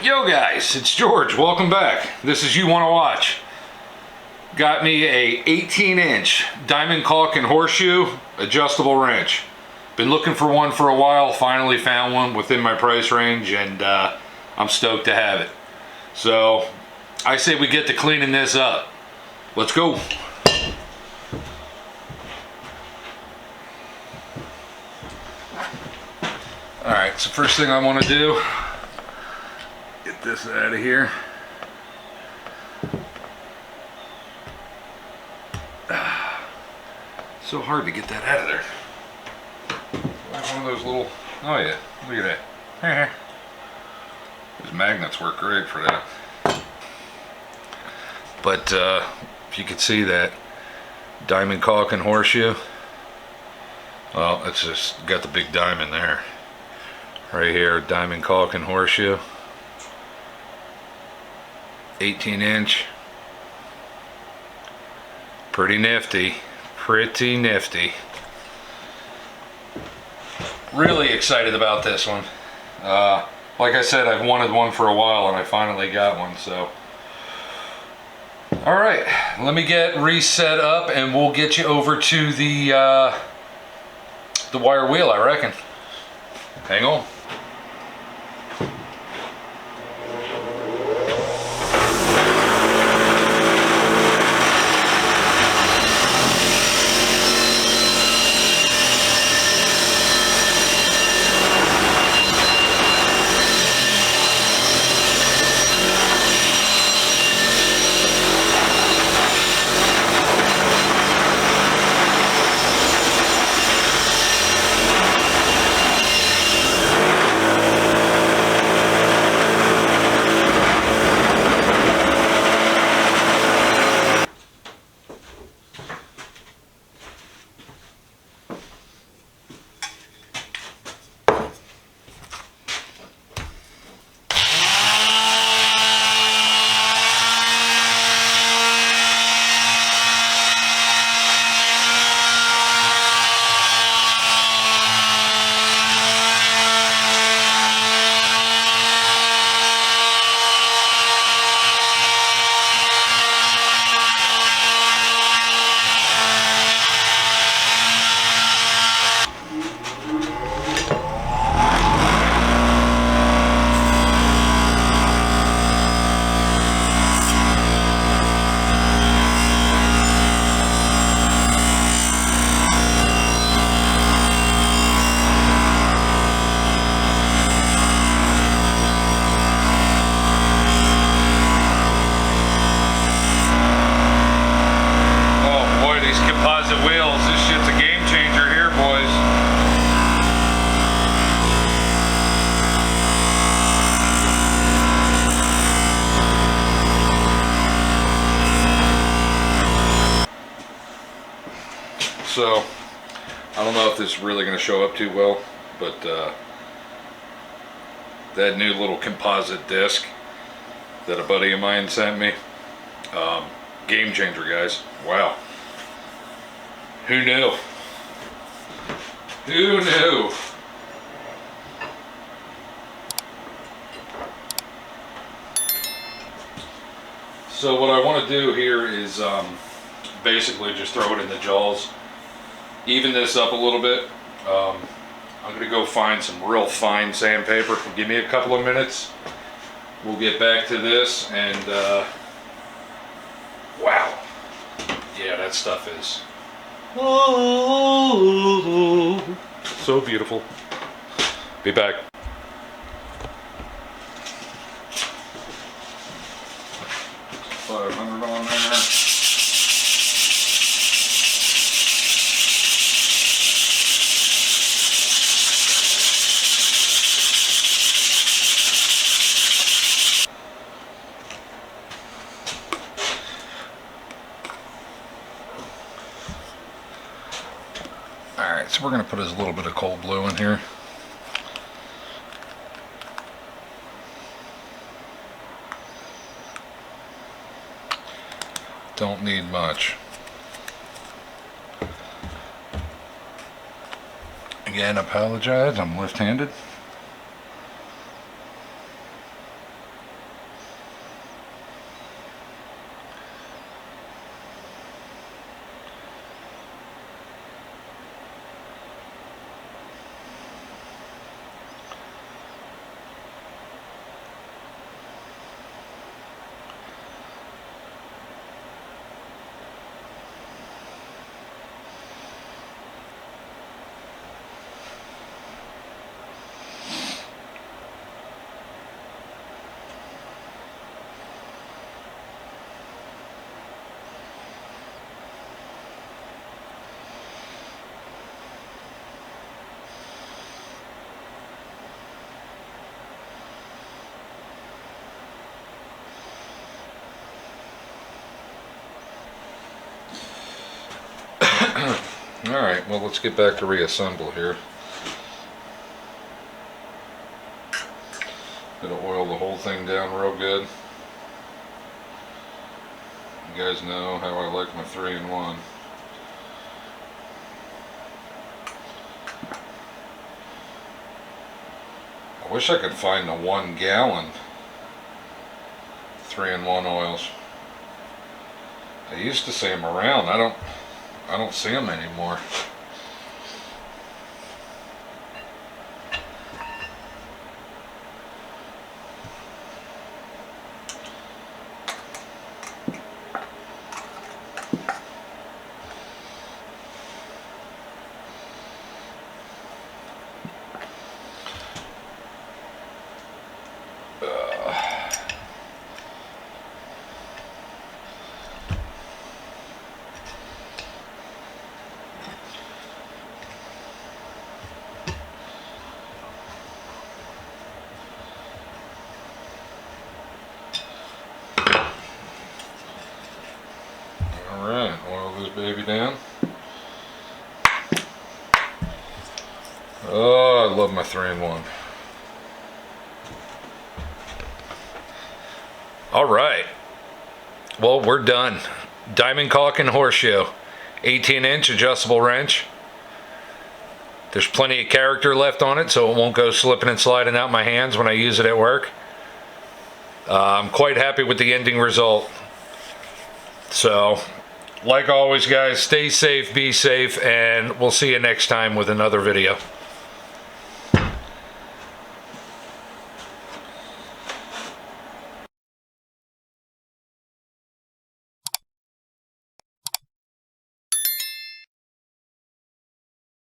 Yo guys, it's George. Welcome back. This is You Wanna Watch. Got me a 18-inch diamond caulk and horseshoe adjustable wrench. Been looking for one for a while. Finally found one within my price range, and I'm stoked to have it. So I say we get to cleaning this up. Let's go. Alright, so first thing I want to do, get this out of here. So hard to get that out of there. Like one of those little, oh yeah, look at that. These magnets work great for that. But if you could see that diamond caulk and horseshoe, well, it's just got the big diamond there. Right here, diamond caulk and horseshoe. 18-inch. Pretty nifty. Pretty nifty. Really excited about this one. Like I said, I've wanted one for a while and I finally got one, so. Alright, let me get reset up and we'll get you over to the wire wheel, I reckon. Hang on. Wheels, this shit's a game changer here, boys. So I don't know if this is really going to show up too well, but that new little composite disc that a buddy of mine sent me, game changer, guys. Wow. Who knew? Who knew? So what I want to do here is basically just throw it in the jaws, even this up a little bit. I'm going to go find some real fine sandpaper. Give me a couple of minutes. We'll get back to this, and wow. Yeah, that stuff is so beautiful. Be back. $500 on there. Alright, so we're going to put a little bit of cold blue in here. Don't need much. Again, apologize, I'm left-handed. Alright, well, let's get back to reassemble here. Gonna oil the whole thing down real good. You guys know how I like my 3-in-1. I wish I could find the 1 gallon 3-in-1 oils. I used to see them around. I don't see them anymore. Alright, oil this baby down. Oh, I love my 3-in-1. Alright. Well, we're done. Diamond Caulk and Horseshoe. 18-inch adjustable wrench. There's plenty of character left on it, so it won't go slipping and sliding out my hands when I use it at work. I'm quite happy with the ending result. So, like always, guys, stay safe, be safe, and we'll see you next time with another video.